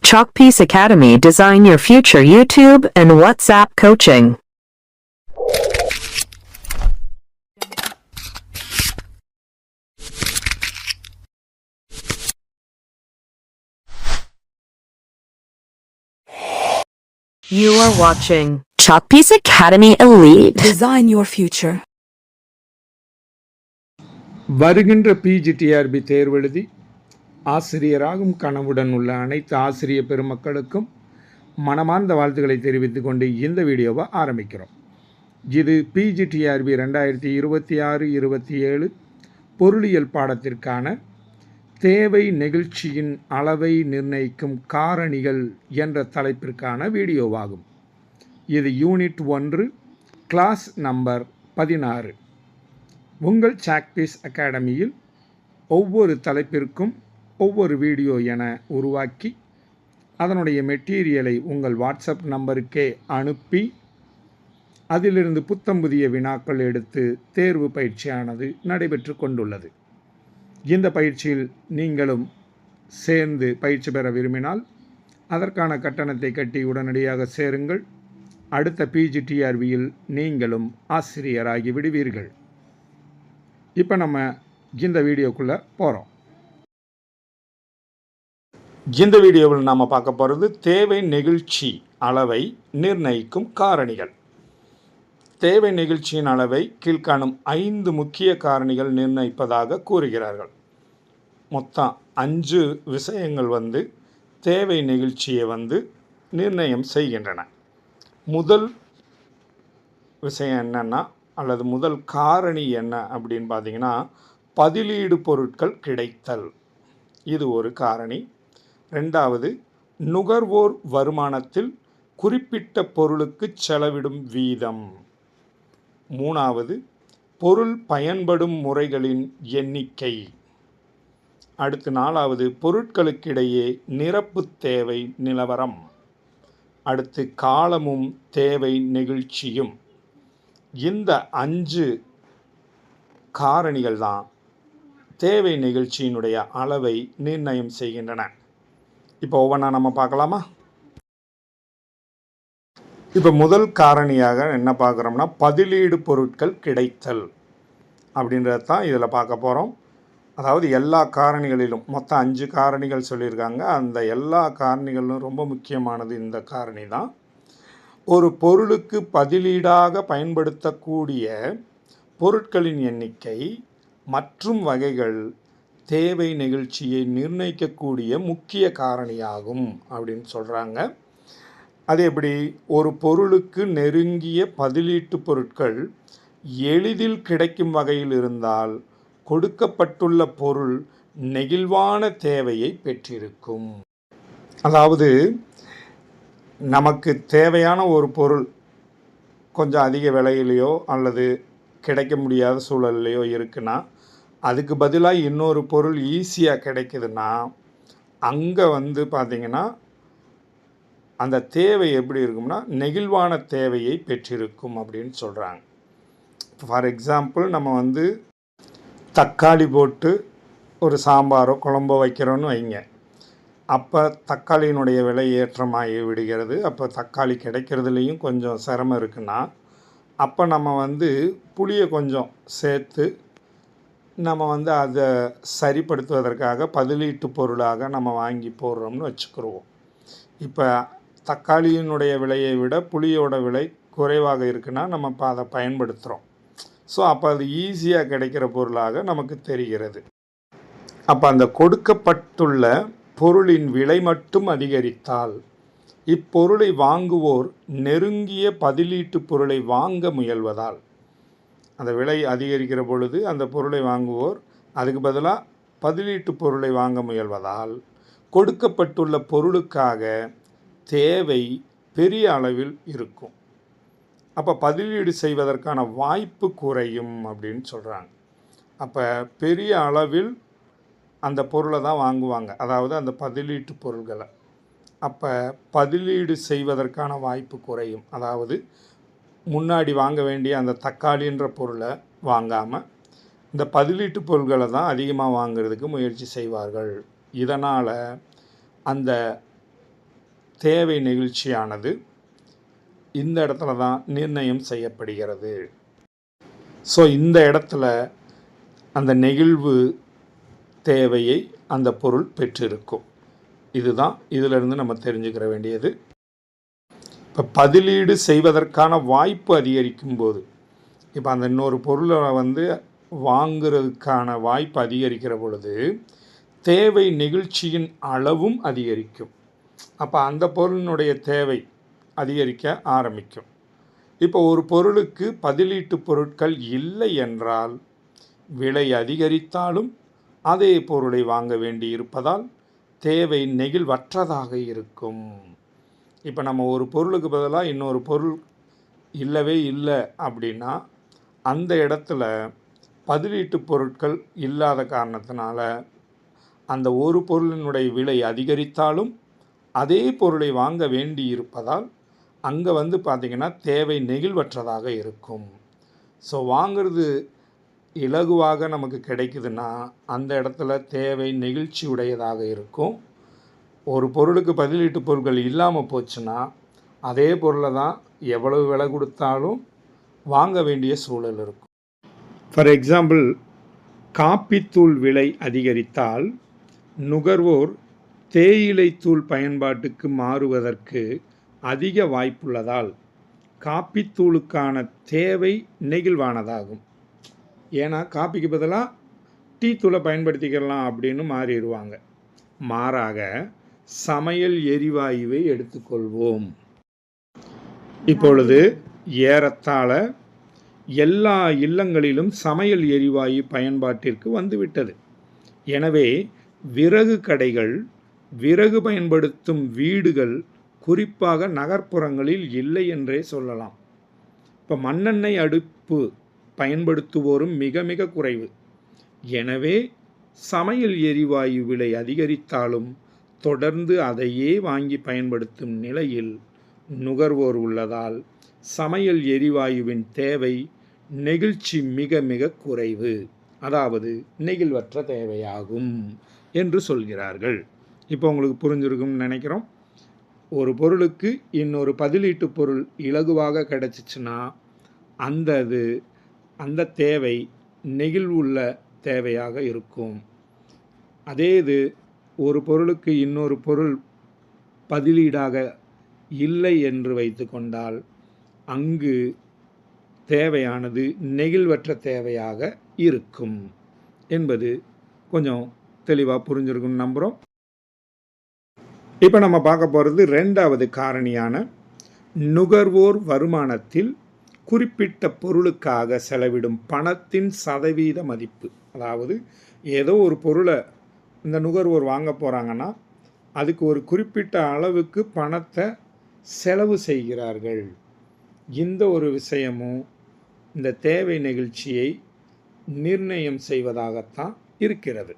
Chalkpiece Academy. Design your future. YouTube and WhatsApp coaching. You are watching Chalkpiece Academy Elite. Design your future. வருகின்ற PGTRB தேர்வெழுதி ஆசிரியராகும் கனவுடன் உள்ள அனைத்து ஆசிரிய பெருமக்களுக்கும் மனமார்ந்த வாழ்த்துக்களை தெரிவித்துக் கொண்டு இந்த வீடியோவை ஆரம்பிக்கிறோம். இது பிஜிடிஆர்பி 2026-27 பொருளியல் பாடத்திற்கான தேவை நெகிழ்ச்சியின் அளவை நிர்ணயிக்கும் காரணிகள் என்ற தலைப்பிற்கான வீடியோவாகும். இது யூனிட் 1 கிளாஸ் நம்பர் 16. உங்கள் சாக்பீஸ் அகாடமியில் ஒவ்வொரு தலைப்பிற்கும் ஒவ்வொரு வீடியோ என உருவாக்கி அதனுடைய மெட்டீரியலை உங்கள் வாட்ஸ்அப் நம்பருக்கே அனுப்பி அதிலிருந்து புத்தம் புதிய வினாக்கள் எடுத்து தேர்வு பயிற்சியானது நடைபெற்று கொண்டுள்ளது. இந்த பயிற்சியில் நீங்களும் சேர்ந்து பயிற்சி பெற விரும்பினால் அதற்கான கட்டணத்தை கட்டி உடனடியாக சேருங்கள். அடுத்த பிஜிடிஆர்பியில் நீங்களும் ஆசிரியராகி விடுவீர்கள். இப்போ நம்ம இந்த வீடியோக்குள்ளே போகிறோம். இந்த வீடியோவில் நாம் பார்க்க போகிறது தேவை நெகிழ்ச்சி அளவை நிர்ணயிக்கும் காரணிகள். தேவை நெகிழ்ச்சியின் அளவை கீழ்காணும் 5 முக்கிய காரணிகள் நிர்ணயிப்பதாக கூறுகிறார்கள். மொத்தம் 5 விஷயங்கள் தேவை நெகிழ்ச்சியை நிர்ணயம் செய்கின்றன. முதல் விஷயம் என்னென்னா அல்லது முதல் காரணி என்ன அப்படின்னு பார்த்தீங்கன்னா, பதிலீடு பொருட்கள் கிடைத்தல். இது ஒரு காரணி. 2வது, நுகர்வோர் வருமானத்தில் குறிப்பிட்ட பொருளுக்கு செலவிடும் வீதம். 3வது, பொருள் பயன்படும் முறைகளின் எண்ணிக்கை. அடுத்து 4வது, பொருட்களுக்கிடையே நிரப்பு தேவை நிலவரம். அடுத்து காலமும் தேவை நெகிழ்ச்சியும். இந்த 5 காரணிகள் தான் தேவை நெகிழ்ச்சியினுடைய அளவை நிர்ணயம் செய்கின்றன. இப்போ ஒவ்வொன்றா நம்ம பார்க்கலாமா? இப்போ முதல் காரணியாக என்ன பார்க்குறோம்னா, பதிலீடு பொருட்கள் கிடைத்தல் அப்படின்றது தான் இதில் பார்க்க போகிறோம். அதாவது எல்லா காரணிகளிலும் மொத்தம் 5 காரணிகள் சொல்லியிருக்காங்க. அந்த எல்லா காரணிகளும் ரொம்ப முக்கியமானது இந்த காரணி தான். ஒரு பொருளுக்கு பதிலீடாக பயன்படுத்தக்கூடிய பொருட்களின் எண்ணிக்கை மற்றும் வகைகள் தேவை நெகிழ்ச்சியை நிர்ணயிக்கக்கூடிய முக்கிய காரணியாகும் அப்படின்னு சொல்கிறாங்க. அது எப்படி? ஒரு பொருளுக்கு நெருங்கிய பதிலீட்டு பொருட்கள் எளிதில் கிடைக்கும் வகையில் இருந்தால் கொடுக்கப்பட்டுள்ள பொருள் நெகிழ்வான தேவையை பெற்றிருக்கும். அதாவது நமக்கு தேவையான ஒரு பொருள் கொஞ்சம் அதிக விலையிலையோ அல்லது கிடைக்க முடியாத சூழல்லையோ இருக்குன்னா, அதுக்கு பதிலாக இன்னொரு பொருள் ஈஸியாக கிடைக்குதுன்னா அங்கே பார்த்திங்கன்னா அந்த தேவை எப்படி இருக்கும்னா நெகிழ்வான தேவையை பெற்றிருக்கும் அப்படின்னு சொல்கிறாங்க. ஃபார் எக்ஸாம்பிள், நம்ம தக்காளி போட்டு ஒரு சாம்பாரோ குழம்போ வைக்கிறோன்னு வைங்க. அப்போ தக்காளியினுடைய விலை ஏற்றமாகி விடுகிறது. அப்போ தக்காளி கிடைக்கிறதுலையும் கொஞ்சம் சிரமம் இருக்குன்னா, அப்போ நம்ம புளியை கொஞ்சம் சேர்த்து நம்ம அதை சரிப்படுத்துவதற்காக பதிலீட்டு பொருளாக நம்ம வாங்கி போடுறோம்னு வச்சுக்கிடுவோம். இப்போ தக்காளியினுடைய விலையை விட புளியோட விலை குறைவாக இருக்குன்னா நம்ம அதை பயன்படுத்துகிறோம். ஸோ அப்போ அது ஈஸியாக கிடைக்கிற பொருளாக நமக்கு தெரிகிறது. அப்போ அந்த கொடுக்கப்பட்டுள்ள பொருளின் விலை மட்டும் அதிகரித்தால் இப்பொருளை வாங்குவோர் நெருங்கிய பதிலீட்டு பொருளை வாங்க முயல்வதால், அந்த விலை அதிகரிக்கிற பொழுது அந்த பொருளை வாங்குவோர் அதுக்கு பதிலாக பதிலீட்டு பொருளை வாங்க முயல்வதால் கொடுக்கப்பட்டுள்ள பொருளுக்காக தேவை பெரிய அளவில் இருக்கும். அப்போ பதிலீடு செய்வதற்கான வாய்ப்பு குறையும் அப்படின்னு சொல்கிறாங்க. அப்போ பெரிய அளவில் அந்த பொருளை தான் வாங்குவாங்க, அதாவது அந்த பதிலீட்டு பொருள்களை. அப்போ பதிலீடு செய்வதற்கான வாய்ப்பு குறையும். அதாவது முன்னாடி வாங்க வேண்டிய அந்த தக்காளின்ற பொருளை வாங்காமல் இந்த பதிலீட்டு பொருட்களை தான் அதிகமாக வாங்கிறதுக்கு முயற்சி செய்வார்கள். இதனால் அந்த தேவை நெகிழ்ச்சியானது இந்த இடத்துல தான் நிர்ணயம் செய்யப்படுகிறது. ஸோ இந்த இடத்துல அந்த நெகிழ்வு தேவையை அந்த பொருள் பெற்றிருக்கும். இதுதான் இதிலிருந்து நம்ம தெரிஞ்சுக்கிற வேண்டியது. இப்போ பதிலீடு செய்வதற்கான வாய்ப்பு அதிகரிக்கும் போது, இப்போ அந்த இன்னொரு பொருளை வாங்குறதுக்கான வாய்ப்பு அதிகரிக்கிற பொழுது தேவை நெகிழ்ச்சியின் அளவும் அதிகரிக்கும். அப்போ அந்த பொருளினுடைய தேவை அதிகரிக்க ஆரம்பிக்கும். இப்போ ஒரு பொருளுக்கு பதிலீட்டு பொருட்கள் இல்லை என்றால் விலை அதிகரித்தாலும் அதே பொருளை வாங்க வேண்டி இருப்பதால் தேவை நெகிழ்வற்றதாக இருக்கும். இப்போ நம்ம ஒரு பொருளுக்கு பதிலாக இன்னொரு பொருள் இல்லவே இல்லை அப்படின்னா அந்த இடத்துல பதிலீட்டு பொருட்கள் இல்லாத காரணத்தினால அந்த ஒரு பொருளினுடைய விலை அதிகரித்தாலும் அதே பொருளை வாங்க வேண்டி இருப்பதால் அங்கே பார்த்திங்கன்னா தேவை நெகிழ்வற்றதாக இருக்கும். ஸோ வாங்கிறது இலகுவாக நமக்கு கிடைக்குதுன்னா அந்த இடத்துல தேவை நெகிழ்ச்சி உடையதாக இருக்கும். ஒரு பொருளுக்கு பதிலீட்டு பொருட்கள் இல்லாமல் போச்சுன்னா அதே பொருளை தான் எவ்வளவு விலை கொடுத்தாலும் வாங்க வேண்டிய சூழல் இருக்கும். ஃபார் எக்ஸாம்பிள், காப்பித்தூள் விலை அதிகரித்தால் நுகர்வோர் தேயிலை தூள் பயன்பாட்டுக்கு மாறுவதற்கு அதிக வாய்ப்புள்ளதால் காப்பித்தூளுக்கான தேவை நெகிழ்வானதாகும். ஏன்னா காப்பிக்கு பதிலாக டீ தூளை பயன்படுத்திக்கலாம் அப்படின்னு மாறிடுவாங்க. மாறாக சமையல் எரிவாயுவை எடுத்துக்கொள்வோம். இப்பொழுது ஏறத்தாழ எல்லா இல்லங்களிலும் சமையல் எரிவாயு பயன்பாட்டிற்கு வந்துவிட்டது. எனவே விறகு கடைகள், விறகு பயன்படுத்தும் வீடுகள் குறிப்பாக நகர்ப்புறங்களில் இல்லை என்றே சொல்லலாம். இப்போ மண்ணெண்ணெய் அடுப்பு பயன்படுத்துவோரும் மிக மிக குறைவு. எனவே சமையல் எரிவாயு விலை அதிகரித்தாலும் தொடர்ந்து அதையே வாங்கி பயன்படுத்தும் நிலையில் நுகர்வோர் உள்ளதால் சமையல் எரிவாயுவின் தேவை நெகிழ்ச்சி மிக மிக குறைவு, அதாவது நெகிழ்வற்ற தேவையாகும் என்று சொல்கிறார்கள். இப்போ உங்களுக்கு புரிஞ்சிருக்கும்னு நினைக்கிறோம். ஒரு பொருளுக்கு இன்னொரு பதிலீட்டு பொருள் இலகுவாக கிடச்சிச்சுன்னா அந்த தேவை நெகிழ்வுள்ள தேவையாக இருக்கும். அதே இது ஒரு பொருளுக்கு இன்னொரு பொருள் பதிலீடாக இல்லை என்று வைத்து கொண்டால் அங்கு தேவையானது நெகிழ்வற்ற தேவையாக இருக்கும் என்பது கொஞ்சம் தெளிவாக புரிஞ்சிருக்குன்னு நம்புகிறோம். இப்போ நம்ம பார்க்க போகிறது 2வது காரணியான நுகர்வோர் வருமானத்தில் குறிப்பிட்ட பொருளுக்காக செலவிடும் பணத்தின் சதவீத மதிப்பு. அதாவது ஏதோ ஒரு பொருளை இந்த நுகர்வோர் வாங்க போகிறாங்கன்னா அதுக்கு ஒரு குறிப்பிட்ட அளவுக்கு பணத்தை செலவு செய்கிறார்கள். இந்த ஒரு விஷயமும் இந்த தேவை நெகிழ்ச்சியை நிர்ணயம் செய்வதாகத்தான் இருக்கிறது.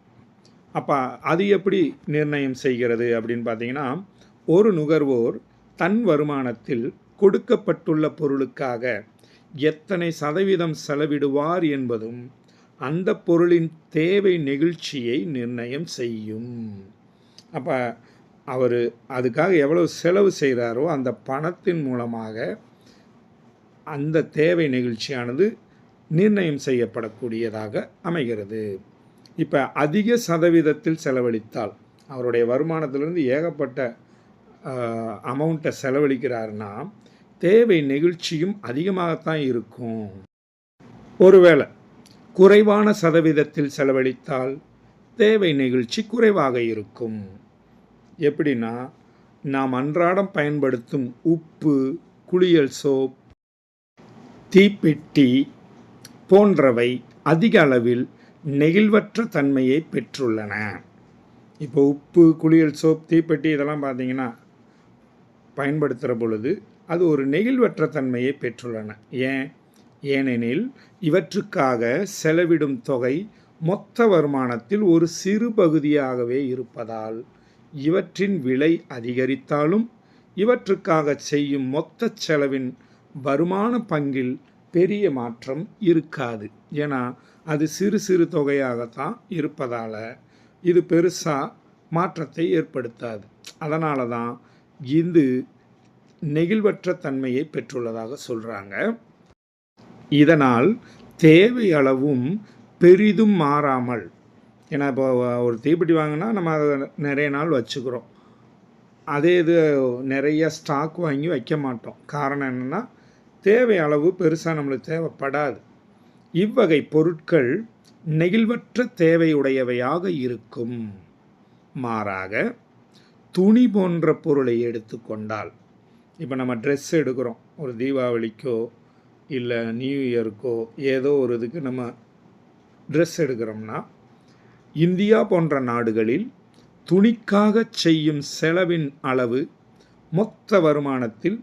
அப்போ அது எப்படி நிர்ணயம் செய்கிறது அப்படின்னு பார்த்தீங்கன்னா, ஒரு நுகர்வோர் தன் வருமானத்தில் கொடுக்கப்பட்டுள்ள பொருளுக்காக எத்தனை சதவீதம் செலவிடுவார் என்பதும் அந்த பொருளின் தேவை நெகிழ்ச்சியை நிர்ணயம் செய்யும். அப்போ அவர் அதுக்காக எவ்வளவு செலவு செய்கிறாரோ அந்த பணத்தின் மூலமாக அந்த தேவை நெகிழ்ச்சியானது நிர்ணயம் செய்யப்படக்கூடியதாக அமைகிறது. இப்போ அதிக சதவீதத்தில் செலவழித்தால், அவருடைய வருமானத்திலிருந்து ஏகப்பட்ட அமௌண்ட்டை செலவழிக்கிறாருன்னா தேவை நெகிழ்ச்சியும் அதிகமாகத்தான் இருக்கும். ஒருவேளை குறைவான சதவீதத்தில் செலவழித்தால் தேவை நெகிழ்ச்சி குறைவாக இருக்கும். எப்படின்னா, நாம் அன்றாடம் பயன்படுத்தும் உப்பு, குளியல் சோப், தீப்பெட்டி போன்றவை அதிக அளவில் நெகிழ்வற்ற தன்மையை பெற்றுள்ளன. இப்போ உப்பு, குளியல் சோப், தீப்பெட்டி இதெல்லாம் பார்த்தீங்கன்னா பயன்படுத்துகிற பொழுது அது ஒரு நெகிழ்வற்ற தன்மையை பெற்றுள்ளன. ஏனெனில் இவற்றுக்காக செலவிடும் தொகை மொத்த வருமானத்தில் ஒரு சிறு பகுதியாகவே இருப்பதால் இவற்றின் விலை அதிகரித்தாலும் இவற்றுக்காக செய்யும் மொத்த செலவின் வருமான பங்கில் பெரிய மாற்றம் இருக்காது. ஏன்னா அது சிறு சிறு தொகையாகத்தான் இருப்பதால் இது பெருசாக மாற்றத்தை ஏற்படுத்தாது. அதனால தான் இது நெகிழ்வற்ற தன்மையை பெற்றுள்ளதாக சொல்கிறாங்க. இதனால் தேவை அளவும் பெரிதும் மாறாமல், ஏன்னா இப்போ ஒரு தீப்பெட்டி வாங்கினா நம்ம அதை நிறைய நாள் வச்சுக்கிறோம். அதே இது நிறைய ஸ்டாக் வாங்கி வைக்க மாட்டோம். காரணம் என்னென்னா தேவை அளவு பெருசாக நம்மளுக்கு தேவைப்படாது. இவ்வகை பொருட்கள் நெகிழ்வற்ற தேவையுடையவையாக இருக்கும். மாறாக துணி போன்ற பொருளை எடுத்துக்கொண்டால், இப்போ நம்ம ட்ரெஸ் எடுக்கிறோம், ஒரு தீபாவளிக்கோ இல்லை நியூ இயருக்கோ ஏதோ ஒரு இதுக்கு நம்ம ட்ரெஸ் எடுக்கிறோம்னா, இந்தியா போன்ற நாடுகளில் துணிக்காக செய்யும் செலவின் அளவு மொத்த வருமானத்தில்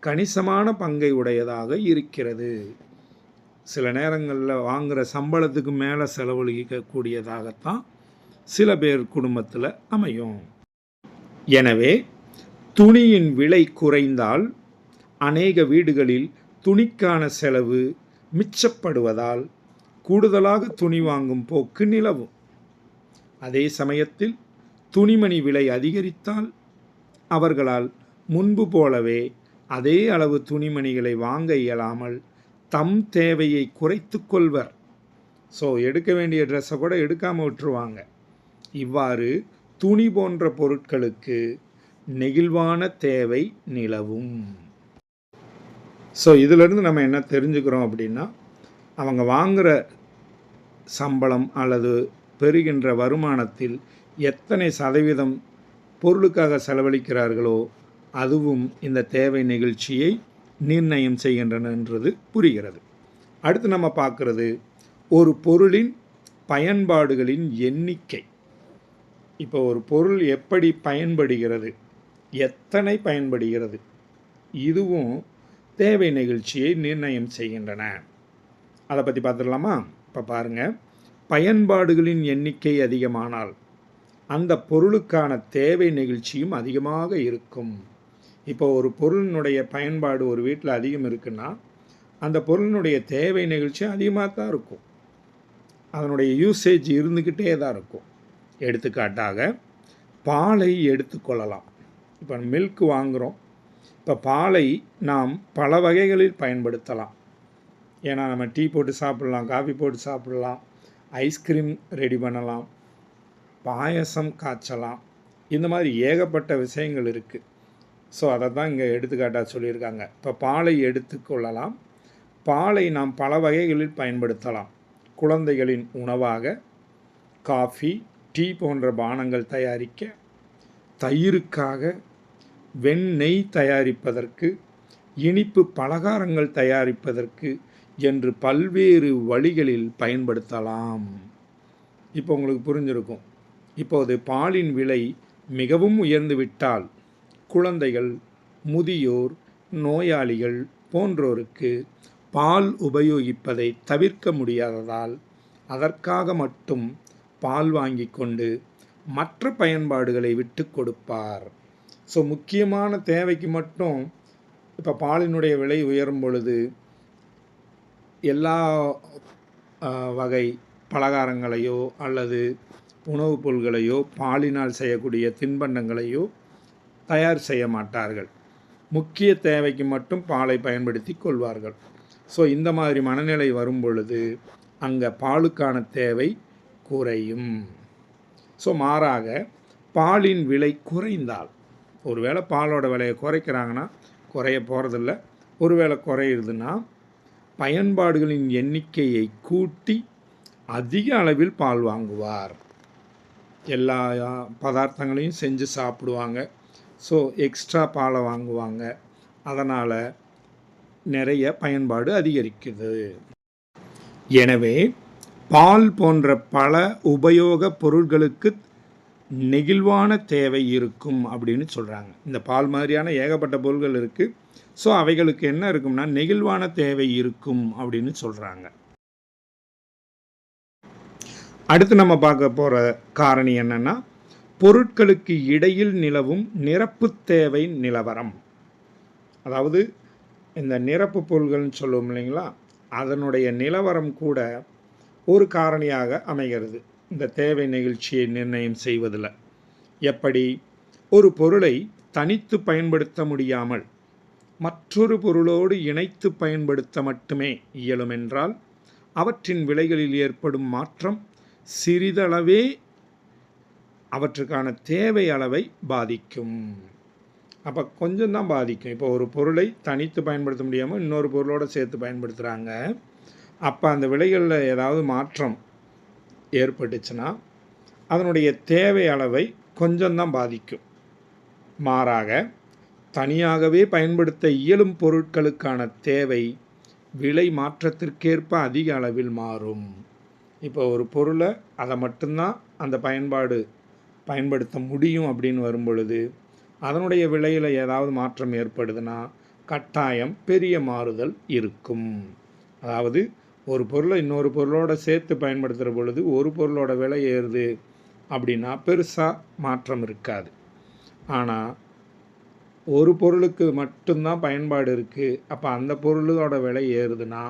கணிசமான பங்கை உடையதாக இருக்கிறது. சில நேரங்களில் வாங்குகிற சம்பளத்துக்கு மேலே செலவழிக்கக்கூடியதாகத்தான் சில பேர் குடும்பத்தில் அமையும். எனவே துணியின் விலை குறைந்தால் அநேக வீடுகளில் துணிக்கான செலவு மிச்சப்படுவதால் கூடுதலாக துணி வாங்கும் போக்கு நிலவும். அதே சமயத்தில் துணிமணி விலை அதிகரித்தால் அவர்களால் முன்பு போலவே அதே அளவு துணிமணிகளை வாங்க இயலாமல் தம் தேவையை குறைத்து கொள்வர். ஸோ எடுக்க வேண்டிய ட்ரெஸ்ஸை கூட எடுக்காமல் விட்டுருவாங்க. இவ்வாறு துணி போன்ற பொருட்களுக்கு நெகிழ்வான தேவை நிலவும். ஸோ இதிலிருந்து நம்ம என்ன தெரிஞ்சுக்கிறோம் அப்படின்னா, அவங்க வாங்குகிற சம்பளம் அல்லது பெறுகின்ற வருமானத்தில் எத்தனை சதவீதம் பொருளுக்காக செலவழிக்கிறார்களோ அதுவும் இந்த தேவை நிகழ்ச்சியை நிர்ணயம் செய்கின்றனன்றது புரிகிறது. அடுத்து நம்ம பார்க்குறது ஒரு பொருளின் பயன்பாடுகளின் எண்ணிக்கை. இப்போ ஒரு பொருள் எப்படி பயன்படுகிறது, எத்தனை பயன்படுகிறது, இதுவும் தேவை நிகழ்ச்சியை நிர்ணயம் செய்கின்றன. அதை பற்றி பார்த்துடலாமா? இப்போ பாருங்கள், பயன்பாடுகளின் எண்ணிக்கை அதிகமானால் அந்த பொருளுக்கான தேவை நிகழ்ச்சியும் அதிகமாக இருக்கும். இப்போ ஒரு பொருளினுடைய பயன்பாடு ஒரு வீட்டில் அதிகம் இருக்குன்னா அந்த பொருளினுடைய தேவை நிகழ்ச்சி அதிகமாக தான் இருக்கும். அதனுடைய யூசேஜ் இருந்துக்கிட்டே தான் இருக்கும். எடுத்துக்காட்டாக பாலை எடுத்துக்கொள்ளலாம். இப்போ மில்க் வாங்குகிறோம். இப்போ பாலை நாம் பல வகைகளில் பயன்படுத்தலாம். ஏன்னா நம்ம டீ போட்டு சாப்பிட்லாம், காஃபி போட்டு சாப்பிட்லாம், ஐஸ்கிரீம் ரெடி பண்ணலாம், பாயசம் காய்ச்சலாம். இந்த மாதிரி ஏகப்பட்ட விஷயங்கள் இருக்குது. ஸோ அதை தான் இங்கே எடுத்துக்காட்டாக சொல்லியிருக்காங்க. இப்போ பாலை எடுத்துக்கொள்ளலாம். பாலை நாம் பல வகைகளில் பயன்படுத்தலாம். குழந்தைகளின் உணவாக, காஃபி, டீ போன்ற பானங்கள் தயாரிக்க, தயிருக்காக, வெண்ணெய் தயாரிப்பதற்கு, இனிப்பு பலகாரங்கள் தயாரிப்பதற்கு என்று பல்வேறு வழிகளில் பயன்படுத்தலாம். இப்போ உங்களுக்கு புரிஞ்சிருக்கும். இப்போது பாலின் விலை மிகவும் உயர்ந்துவிட்டால் குழந்தைகள், முதியோர், நோயாளிகள் போன்றோருக்கு பால் உபயோகிப்பதை தவிர்க்க முடியாததால் அதற்காக மட்டும் பால் வாங்கி கொண்டு மற்ற பயன்பாடுகளை விட்டு கொடுப்பார். ஸோ முக்கியமான தேவைக்கு மட்டும் இப்போ பாலினுடைய விலை உயரும் பொழுது எல்லா வகை பலகாரங்களையோ அல்லது உணவுப் பொருள்களையோ பாலினால் செய்யக்கூடிய தின்பண்டங்களையோ தயார் செய்ய மாட்டார்கள். முக்கிய தேவைக்கு மட்டும் பாலை பயன்படுத்தி கொள்வார்கள். ஸோ இந்த மாதிரி மனநிலை வரும் பொழுது அங்கே பாலுக்கான தேவை குறையும். ஸோ மாறாக பாலின் விலை குறைந்தால், ஒருவேளை பாலோட விலையை குறைக்கிறாங்கன்னா குறைய போகிறதில்ல, ஒருவேளை குறையுதுன்னா பயன்பாடுகளின் எண்ணிக்கையை கூட்டி அதிக அளவில் பால் வாங்குவார். எல்லா பதார்த்தங்களையும் செஞ்சு சாப்பிடுவாங்க. ஸோ எக்ஸ்ட்ரா பாலை வாங்குவாங்க. அதனால் நிறைய பயன்பாடு அதிகரிக்குது. எனவே பால் போன்ற பல உபயோக பொருட்களுக்கு நெகிழ்வான தேவை இருக்கும் அப்படின்னு சொல்கிறாங்க. இந்த பால் மாதிரியான ஏகப்பட்ட பொருட்கள் இருக்குது. ஸோ அவைகளுக்கு என்ன இருக்கும்னா நெகிழ்வான தேவை இருக்கும் அப்படின்னு சொல்கிறாங்க. அடுத்து நம்ம பார்க்க போகிற காரணி என்னென்னா, பொருட்களுக்கு இடையில் நிலவும் நிரப்பு தேவை நிலவரம். அதாவது இந்த நிரப்பு பொருள்கள்னு சொல்லுவோம் இல்லைங்களா, அதனுடைய நிலவரம் கூட ஒரு காரணியாக அமைகிறது இந்த தேவை நிகழ்ச்சியை நிர்ணயம் செய்வதில். எப்படி? ஒரு பொருளை தனித்து பயன்படுத்த முடியாமல் மற்றொரு பொருளோடு இணைத்து பயன்படுத்த மட்டுமே இயலுமென்றால் அவற்றின் விலைகளில் ஏற்படும் மாற்றம் சிறிதளவே அவற்றுக்கான தேவை அளவை பாதிக்கும். அப்போ கொஞ்சம் தான் பாதிக்கும். இப்போ ஒரு பொருளை தனித்து பயன்படுத்த முடியாமல் இன்னொரு பொருளோடு சேர்த்து பயன்படுத்துகிறாங்க. அப்போ அந்த விலைகளில் ஏதாவது மாற்றம் ஏற்பட்டுச்சுன்னா அதனுடைய தேவை அளவை கொஞ்சம்தான் பாதிக்கும். மாறாக தனியாகவே பயன்படுத்த இயலும் பொருட்களுக்கான தேவை விலை மாற்றத்திற்கேற்ப அதிக அளவில் மாறும். இப்போ ஒரு பொருளை அதை மட்டும்தான் அந்த பயன்படுத்த முடியும் அப்படின்னு வரும்பொழுது அதனுடைய விலையில் ஏதாவது மாற்றம் ஏற்படுதுன்னா கட்டாயம் பெரிய மாறுதல் இருக்கும். அதாவது ஒரு பொருளை இன்னொரு பொருளோட சேர்த்து பயன்படுத்துகிற பொழுது ஒரு பொருளோட விலை ஏறுது அப்படின்னா பெருசாக மாற்றம் இருக்காது. ஆனால் ஒரு பொருளுக்கு மட்டும்தான் பயன்பாடு இருக்குது, அப்போ அந்த பொருளோட விலை ஏறுதுன்னா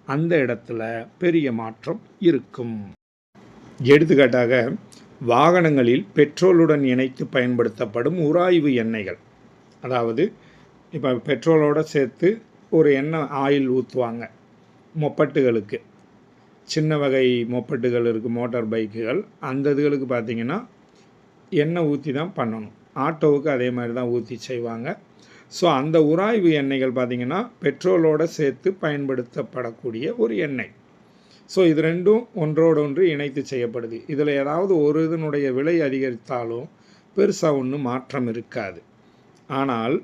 அந்த இடத்துல பெரிய மாற்றம் இருக்கும். எடுத்துக்காட்டாக வாகனங்களில் பெட்ரோலுடன் இணைத்து பயன்படுத்தப்படும் உராய்வு எண்ணெய்கள், அதாவது இப்போ பெட்ரோலோடு சேர்த்து ஒரு எண்ணெய் ஆயில் ஊற்றுவாங்க மொப்பட்டுகளுக்கு. சின்ன வகை மொப்பட்டுகள் இருக்குது, மோட்டார் பைக்குகள், அந்த இதுகளுக்கு பார்த்திங்கன்னா எண்ணெய் ஊற்றி தான் பண்ணணும். ஆட்டோவுக்கு அதே மாதிரி தான் ஊற்றி செய்வாங்க. ஸோ அந்த உராய்வு எண்ணெய்கள் பார்த்திங்கன்னா பெட்ரோலோடு சேர்த்து பயன்படுத்தப்படக்கூடிய ஒரு எண்ணெய். ஸோ இது ரெண்டும் ஒன்றோடொன்று இணைத்து செய்யப்படுது. இதில் ஏதாவது ஒரு இதனுடைய விலை அதிகரித்தாலும் பெருசாக ஒன்றும் மாற்றம் இருக்காது. ஆனால்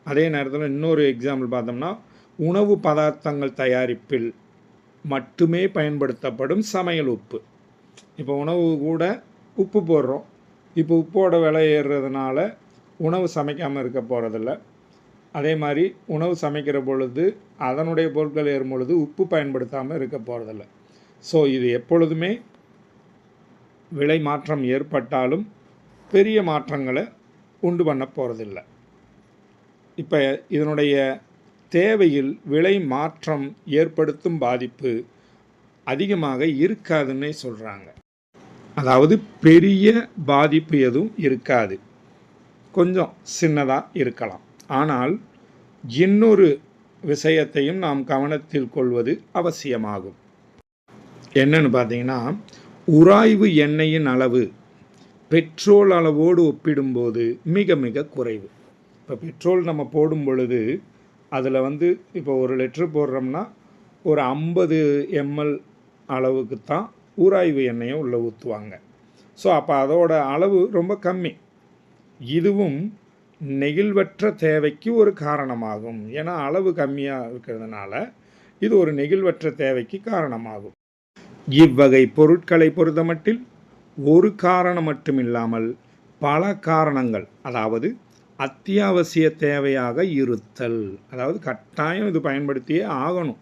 அதே நேரத்தில் இன்னொரு எக்ஸாம்பிள் பார்த்தோம்னா உணவு பதார்த்தங்கள் தயாரிப்பில் மட்டுமே பயன்படுத்தப்படும் சமையல் உப்பு. இப்போ உணவு கூட உப்பு போடுறோம். இப்போ உப்போட விலை ஏறுறதுனால உணவு சமைக்காமல் இருக்க போகிறதில்ல. அதே மாதிரி உணவு சமைக்கிற பொழுது அதனுடைய பொருட்கள் ஏறும் பொழுது உப்பு பயன்படுத்தாமல் இருக்க போகிறதில்ல. ஸோ இது எப்பொழுதுமே விலை மாற்றம் ஏற்பட்டாலும் பெரிய மாற்றங்களை உண்டு பண்ண போகிறதில்ல. இப்போ இதனுடைய தேவையில் விலை மாற்றம் ஏற்படுத்தும் பாதிப்பு அதிகமாக இருக்காதுன்னே சொல்கிறாங்க. அதாவது பெரிய பாதிப்பு எதுவும் இருக்காது, கொஞ்சம் சின்னதாக இருக்கலாம். ஆனால் இன்னொரு விஷயத்தையும் நாம் கவனத்தில் கொள்வது அவசியமாகும். என்னன்னு பார்த்தீங்கன்னா, உராய்வு எண்ணெயின் அளவு பெட்ரோல் அளவோடு ஒப்பிடும்போது மிக மிக குறைவு. இப்போ பெட்ரோல் நம்ம போடும் பொழுது அதில் இப்போ 1 லிட்டரு போடுறோம்னா ஒரு 50 ml அளவுக்கு தான் உராய்வு எண்ணெயை உள்ளே ஊற்றுவாங்க. ஸோ அப்போ அதோட அளவு ரொம்ப கம்மி. இதுவும் நெகிழ்வற்ற தேவைக்கு ஒரு காரணமாகும். ஏன்னா அளவு கம்மியாக இருக்கிறதுனால இது ஒரு நெகிழ்வற்ற தேவைக்கு காரணமாகும். இவ்வகை பொருட்களை பொறுத்தமட்டில் ஒரு காரணம் மட்டுமில்லாமல் பல காரணங்கள், அதாவது அத்தியாவசிய தேவையாக இருத்தல், அதாவது கட்டாயம் இது பயன்படுத்தியே ஆகணும்.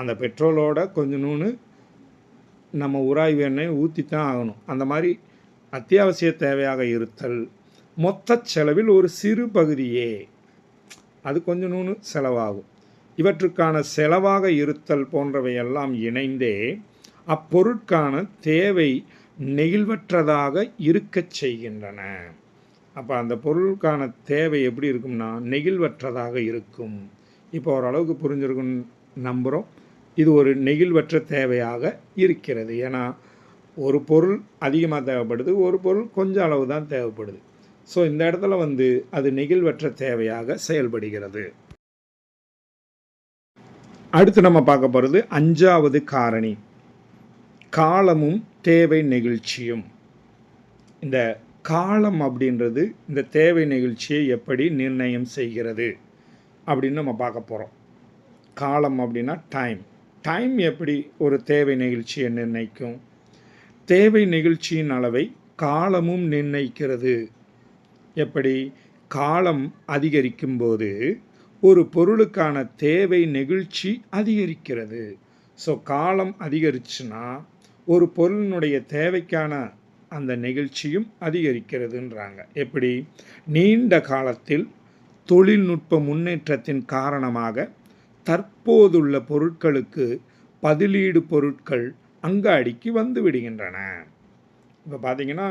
அந்த பெட்ரோலோட கொஞ்சம் நம்ம உராய்வு எண்ணெய் ஊற்றித்தான் ஆகணும். அந்த மாதிரி அத்தியாவசிய தேவையாக இருத்தல் மொத்த செலவில் ஒரு சிறு பகுதியே, அது கொஞ்சம் செலவாகும். இவற்றுக்கான செலவாக இருத்தல் போன்றவையெல்லாம் இணைந்தே அப்பொருட்கான தேவை நெகிழ்வற்றதாக இருக்கச் செய்கின்றன. அப்போ அந்த பொருளுக்கான தேவை எப்படி இருக்கும்னா நெகிழ்வற்றதாக இருக்கும். இப்போ ஓரளவுக்கு புரிஞ்சிருக்குன்னு நம்புகிறோம். இது ஒரு நெகிழ்வற்ற தேவையாக இருக்கிறது. ஏன்னா ஒரு பொருள் அதிகமாக தேவைப்படுது, ஒரு பொருள் கொஞ்சம் அளவு தான் தேவைப்படுது. ஸோ இந்த இடத்துல அது நெகிழ்வற்ற தேவையாக செயல்படுகிறது. அடுத்து நம்ம பார்க்க போகிறது 5வது காரணி, காலமும் தேவை நெகிழ்ச்சியும். இந்த காலம் அப்படின்றது இந்த தேவை நெகிழ்ச்சியை எப்படி நிர்ணயம் செய்கிறது அப்படின்னு நம்ம பார்க்க போகிறோம். காலம் அப்படின்னா டைம் எப்படி ஒரு தேவை நெகிழ்ச்சியை நிர்ணயிக்கும்? தேவை நெகிழ்ச்சியின் அளவை காலமும் நிர்ணயிக்கிறது. எப்படி? காலம் அதிகரிக்கும் போது ஒரு பொருளுக்கான தேவை நெகிழ்ச்சி அதிகரிக்கிறது. ஸோ காலம் அதிகரிச்சுன்னா ஒரு பொருளினுடைய தேவைக்கான அந்த நெகிழ்ச்சியும் அதிகரிக்கிறதுன்றாங்க. எப்படி? நீண்ட காலத்தில் தொழில்நுட்ப முன்னேற்றத்தின் காரணமாக தற்போதுள்ள பொருட்களுக்கு பதிலீடு பொருட்கள் அங்காடிக்கு வந்து விடுகின்றன. இப்போ பார்த்திங்கன்னா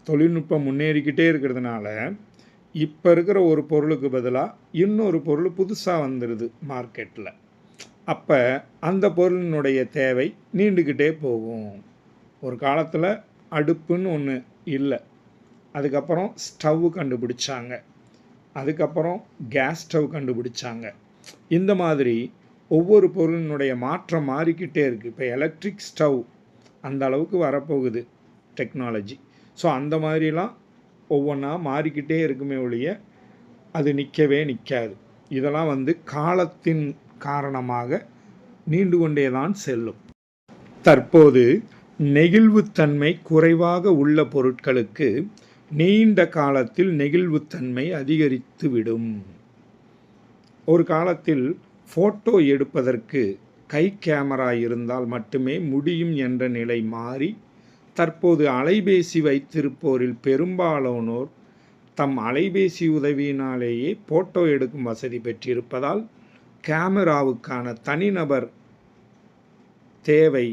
தொழில்நுட்பம் முன்னேறிக்கிட்டே இருக்கிறதுனால இப்போ இருக்கிற ஒரு பொருளுக்கு பதிலாக இன்னொரு பொருள் புதுசாக வந்துடுது மார்க்கெட்டில். அப்போ அந்த பொருளினுடைய தேவை நீண்டுக்கிட்டே போகும். ஒரு காலத்தில் அடுப்புன்னு ஒன்று இல்லை, அதுக்கப்புறம் ஸ்டவ் கண்டுபிடிச்சாங்க, அதுக்கப்புறம் கேஸ் ஸ்டவ் கண்டுபிடிச்சாங்க. இந்த மாதிரி ஒவ்வொரு பொருளினுடைய மாற்றம் மாறிக்கிட்டே இருக்குது. இப்போ எலக்ட்ரிக் ஸ்டவ் அந்த அளவுக்கு வரப்போகுது டெக்னாலஜி. ஸோ அந்த மாதிரிலாம் ஒவ்வொன்றா மாறிக்கிட்டே இருக்குமே ஒழிய அது நிற்கவே நிற்காது. இதெல்லாம் காலத்தின் காரணமாக நீண்டு கொண்டே தான் செல்லும். தற்போது நெகிழ்வுத்தன்மை குறைவாக உள்ள பொருட்களுக்கு நீண்ட காலத்தில் நெகிழ்வுத்தன்மை அதிகரித்துவிடும். ஒரு காலத்தில் ஃபோட்டோ எடுப்பதற்கு கை கேமரா இருந்தால் மட்டுமே முடியும் என்ற நிலை மாறி தற்போது அலைபேசி வைத்திருப்போரில் பெரும்பாலானோர் தம் அலைபேசி உதவியினாலேயே ஃபோட்டோ எடுக்கும் வசதி பெற்றிருப்பதால் கேமராவுக்கான தனிநபர் தேவை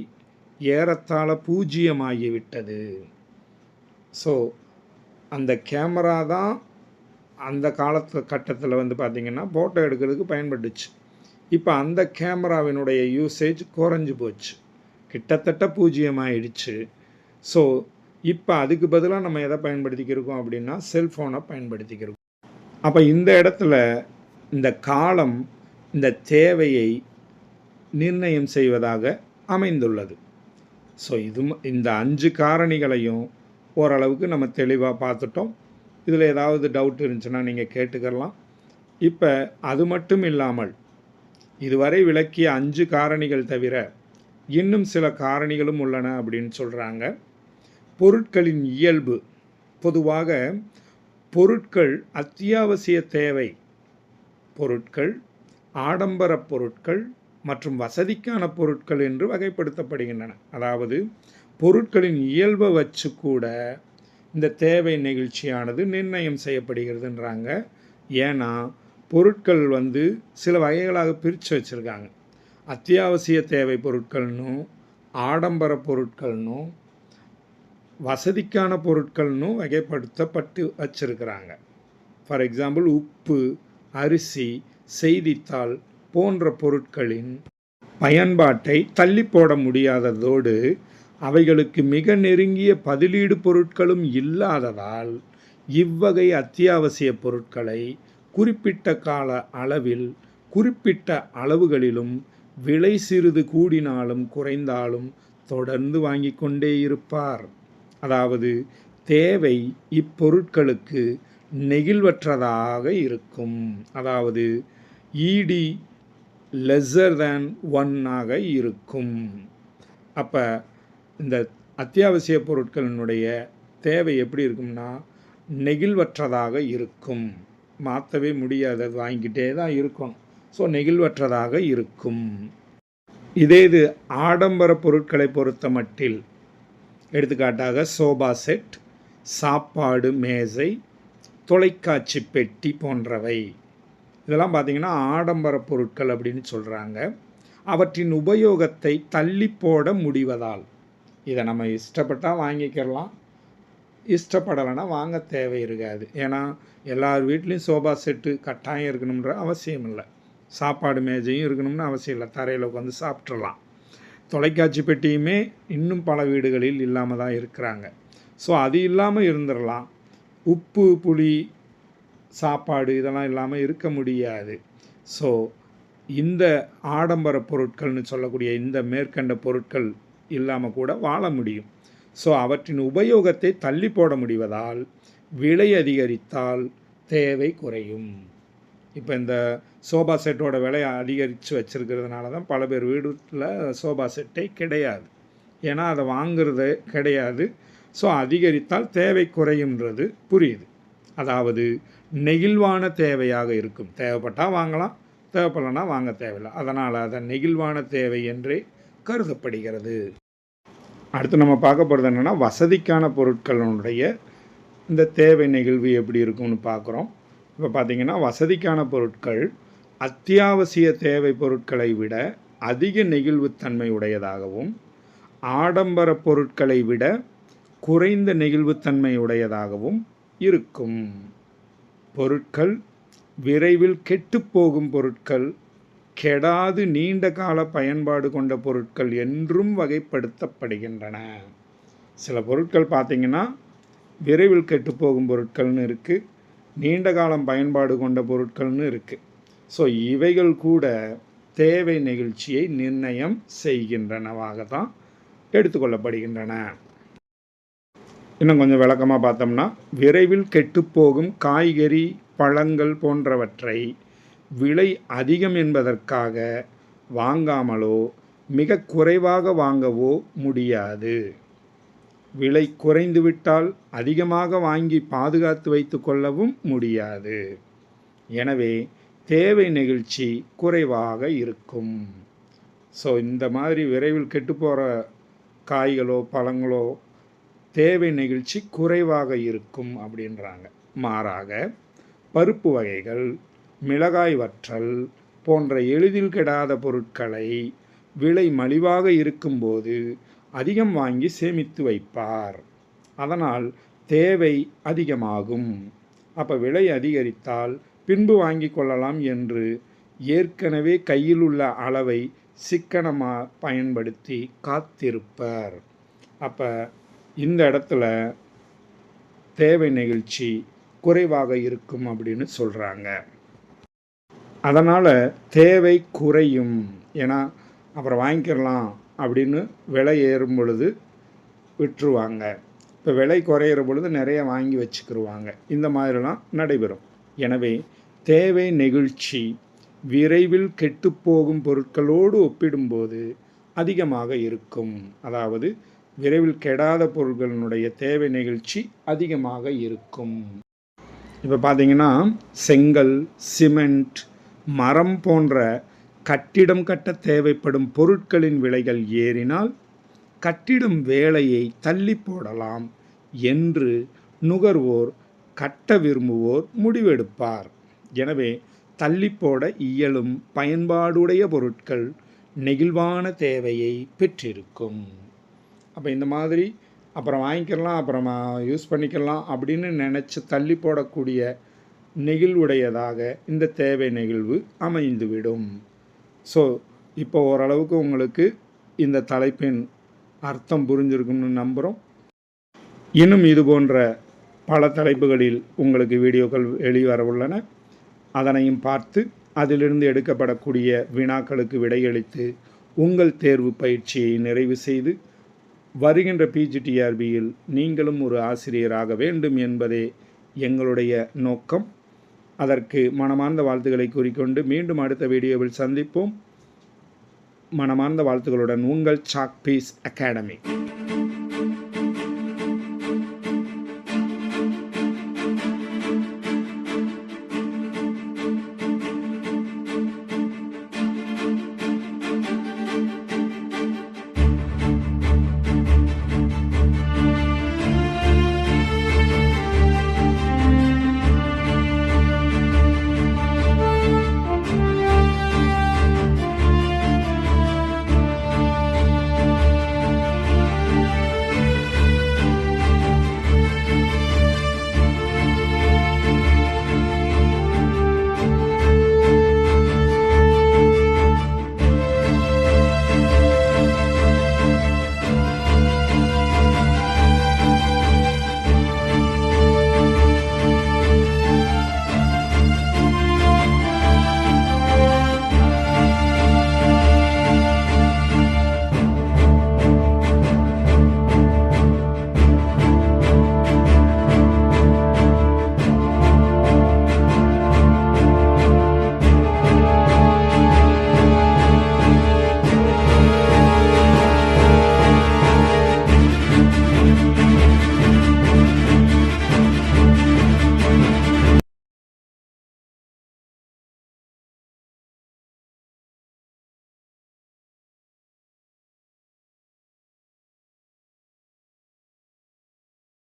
ஏறத்தாழ பூஜ்ஜியமாகிவிட்டது. ஸோ அந்த கேமரா தான் அந்த கட்டத்தில் பார்த்திங்கன்னா ஃபோட்டோ எடுக்கிறதுக்கு பயன்பட்டுச்சு. இப்போ அந்த கேமராவினுடைய யூசேஜ் குறைஞ்சி போச்சு, கிட்டத்தட்ட பூஜ்ஜியமாயிடுச்சு. ஸோ இப்போ அதுக்கு பதிலாக நம்ம எதை பயன்படுத்திக்கிருக்கோம் அப்படின்னா செல்ஃபோனை பயன்படுத்திக்கிருக்கோம். அப்போ இந்த இடத்துல இந்த காலம் இந்த தேவையை நிர்ணயம் செய்வதாக அமைந்துள்ளது. ஸோ இந்த 5 காரணிகளையும் ஓரளவுக்கு நம்ம தெளிவாக பார்த்துட்டோம். இதில் ஏதாவது டவுட் இருந்துச்சுன்னா நீங்கள் கேட்டுக்கலாம். இப்போ அது மட்டும் இல்லாமல் இதுவரை விளக்கிய 5 காரணிகள் தவிர இன்னும் சில காரணிகளும் உள்ளன அப்படின்னு சொல்கிறாங்க. பொருட்களின் இயல்பு. பொதுவாக பொருட்கள் அத்தியாவசிய தேவை பொருட்கள், ஆடம்பர பொருட்கள் மற்றும் வசதிக்கான பொருட்கள் என்று வகைப்படுத்தப்படுகின்றன. அதாவது பொருட்களின் இயல்பை வச்சு கூட இந்த தேவை நெகிழ்ச்சியானது நிர்ணயம் செய்யப்படுகிறதுன்றாங்க. ஏன்னா பொருட்கள் சில வகைகளாக பிரித்து வச்சுருக்காங்க. அத்தியாவசிய தேவை பொருட்கள்னும், ஆடம்பர பொருட்கள்னும், வசதிக்கான பொருட்கள்னும் வகைப்படுத்தப்பட்டு வச்சுருக்கிறாங்க. ஃபார் எக்ஸாம்பிள் உப்பு, அரிசி, செய்தித்தாள் போன்ற பொருட்களின் பயன்பாட்டை தள்ளி போட முடியாததோடு அவைகளுக்கு மிக நெருங்கிய பதிலீடு பொருட்களும் இல்லாததால் இவ்வகை அத்தியாவசிய பொருட்களை குறிப்பிட்ட கால அளவில் குறிப்பிட்ட அளவுகளிலும் விலை சிறிது கூடினாலும் குறைந்தாலும் தொடர்ந்து வாங்கி கொண்டே இருப்பார். அதாவது தேவை இப்பொருட்களுக்கு நெகிழ்வற்றதாக இருக்கும். அதாவது ஈடி லெஸ்ஸர் தேன் 1ஆக இருக்கும். அப்போ இந்த அத்தியாவசிய பொருட்களினுடைய தேவை எப்படி இருக்கும்னா நெகிழ்வற்றதாக இருக்கும். மாற்றவே முடியாது, அது வாங்கிக்கிட்டே தான் இருக்கும். ஸோ நெகிழ்வற்றதாக இருக்கும். இது ஆடம்பர பொருட்களை பொறுத்த மட்டில் எடுத்துக்காட்டாக சோபா செட், சாப்பாடு மேசை, தொலைக்காட்சி பெட்டி போன்றவை. இதெல்லாம் பார்த்திங்கன்னா ஆடம்பர பொருட்கள் அப்படின்னு சொல்கிறாங்க. அவற்றின் உபயோகத்தை தள்ளி போட முடிவதால் இதை நம்ம இஷ்டப்பட்டால் வாங்கிக்கிறலாம், இஷ்டப்படலைன்னா வாங்க தேவை இருக்காது. ஏன்னா எல்லார் வீட்லேயும் சோபா செட்டு கட்டாயம் இருக்கணுன்ற அவசியம் இல்லை, சாப்பாடு மேஜையும் இருக்கணும்னு அவசியம் இல்லை, தரையில் உட்காந்து சாப்பிட்றலாம். தொலைக்காட்சி பெட்டியுமே இன்னும் பல வீடுகளில் இல்லாமல் தான் இருக்கிறாங்க. ஸோ அது இல்லாமல் இருந்துடலாம். உப்பு, புளி, சாப்பாடு இதெல்லாம் இல்லாமல் இருக்க முடியாது. ஸோ இந்த ஆடம்பர பொருட்கள்னு சொல்லக்கூடிய இந்த மேற்கண்ட பொருட்கள் இல்லாமல் கூட வாழ முடியும். ஸோ அவற்றின் உபயோகத்தை தள்ளி போட முடிவதால் விலை அதிகரித்தால் தேவை குறையும். இப்போ இந்த சோபா செட்டோட விலை அதிகரித்து வச்சுருக்கிறதுனால தான் பல பேர் வீட்டில் சோபா செட்டே கிடையாது. ஏன்னா அதை வாங்கிறது கிடையாது. ஸோ அதிகரித்தால் தேவை குறையும்ன்றது புரியுது. அதாவது நெகிழ்வான தேவையாக இருக்கும். தேவைப்பட்டால் வாங்கலாம், தேவைப்படலைன்னா வாங்க தேவையில்லை. அதனால் அதை நெகிழ்வான தேவை என்றே கருதப்படுகிறது. அடுத்து நம்ம பார்க்க போகிறது என்னென்னா வசதிக்கான பொருட்களுடைய இந்த தேவை நெகிழ்வு எப்படி இருக்கும்னு பார்க்குறோம். இப்போ பார்த்திங்கன்னா வசதிக்கான பொருட்கள் அத்தியாவசிய தேவை பொருட்களை விட அதிக நெகிழ்வுத்தன்மை உடையதாகவும் ஆடம்பர பொருட்களை விட குறைந்த நெகிழ்வுத்தன்மை உடையதாகவும் இருக்கும். பொருட்கள், விரைவில் கெட்டுப்போகும் பொருட்கள், கெடாது நீண்ட கால பயன்பாடு கொண்ட பொருட்கள் என்றும் வகைப்படுத்தப்படுகின்றன. சில பொருட்கள் பார்த்திங்கன்னா விரைவில் கெட்டுப்போகும் பொருட்கள்னு இருக்குது, நீண்ட காலம் பயன்பாடு கொண்ட பொருட்கள்னு இருக்குது. ஸோ இவைகள் கூட தேவை நெகிழ்ச்சியை நிர்ணயம் செய்கின்றனவாக தான் எடுத்துக்கொள்ளப்படுகின்றன. இன்னும் கொஞ்சம் விளக்கமாக பார்த்தோம்னா, விரைவில் கெட்டுப்போகும் காய்கறி, பழங்கள் போன்றவற்றை விலை அதிகம் என்பதற்காக வாங்காமலோ மிக குறைவாக வாங்கவோ முடியாது. விலை குறைந்துவிட்டால் அதிகமாக வாங்கி பாதுகாத்து வைத்து கொள்ளவும் முடியாது. எனவே தேவை நெகிழ்ச்சி குறைவாக இருக்கும். ஸோ இந்த மாதிரி விரைவில் கெட்டுப்போகிற காய்களோ பழங்களோ தேவை நெகிழ்ச்சி குறைவாக இருக்கும் அப்படின்றாங்க. மாறாக பருப்பு வகைகள், மிளகாய் வற்றல் போன்ற எளிதில் கெடாத பொருட்களை விலை மலிவாக இருக்கும்போது அதிகம் வாங்கி சேமித்து வைப்பார். அதனால் தேவை அதிகமாகும். அப்போ விலை அதிகரித்தால் பின்பு வாங்கி கொள்ளலாம் என்று ஏற்கனவே கையில் உள்ள அளவை சிக்கனமாக பயன்படுத்தி காத்திருப்பார். அப்போ இந்த இடத்துல தேவை நெகிழ்ச்சி குறைவாக இருக்கும் அப்படின்னு சொல்கிறாங்க. அதனால் தேவை குறையும். ஏன்னா அப்புறம் வாங்கிக்கலாம் அப்படின்னு விலை ஏறும் பொழுது விட்டுருவாங்க. இப்போ விலை குறையிற பொழுது நிறைய வாங்கி வச்சுக்கிருவாங்க. இந்த மாதிரிலாம் நடைபெறும். எனவே தேவை நெகிழ்ச்சி விரைவில் கெட்டுப்போகும் பொருட்களோடு ஒப்பிடும்போது அதிகமாக இருக்கும். அதாவது விரைவில் கெடாத பொருட்களினுடைய தேவை நெகிழ்ச்சி அதிகமாக இருக்கும். இப்போ பார்த்தீங்கன்னா செங்கல், சிமெண்ட், மரம் போன்ற கட்டிடம் கட்ட தேவைப்படும் பொருட்களின் விலைகள் ஏறினால் கட்டிடும் வேலையை தள்ளி போடலாம் என்று நுகர்வோர், கட்ட விரும்புவோர் முடிவெடுப்பார். எனவே தள்ளி போட இயலும் பயன்பாடுடைய பொருட்கள் நெகிழ்வான தேவையை பெற்றிருக்கும். அப்போ இந்த மாதிரி அப்புறம் வாங்கிக்கலாம், அப்புறமா யூஸ் பண்ணிக்கலாம் அப்படின்னு நினச்சி தள்ளி போடக்கூடிய நெகிழ்வுடையதாக இந்த தேவை நெகிழ்வு அமைந்துவிடும். ஸோ இப்போ ஓரளவுக்கு உங்களுக்கு இந்த தலைப்பின் அர்த்தம் புரிஞ்சிருக்கும்னு நம்புகிறோம். இன்னும் இது போன்ற பல தலைப்புகளில் உங்களுக்கு வீடியோக்கள் வெளிவர உள்ளன. அதனையும் பார்த்து அதிலிருந்து எடுக்கப்படக்கூடிய வினாக்களுக்கு விடையளித்து உங்கள் தேர்வு பயிற்சியை நிறைவு செய்து வருகின்ற PGTRBயில் நீங்களும் ஒரு ஆசிரியராக வேண்டும் என்பதே எங்களுடைய நோக்கம். அதற்கு மனமார்ந்த வாழ்த்துக்களை கூறிக்கொண்டு மீண்டும் அடுத்த வீடியோவில் சந்திப்போம். மனமார்ந்த வாழ்த்துக்களுடன் உங்கள் சாக் பீஸ் அகாடமி.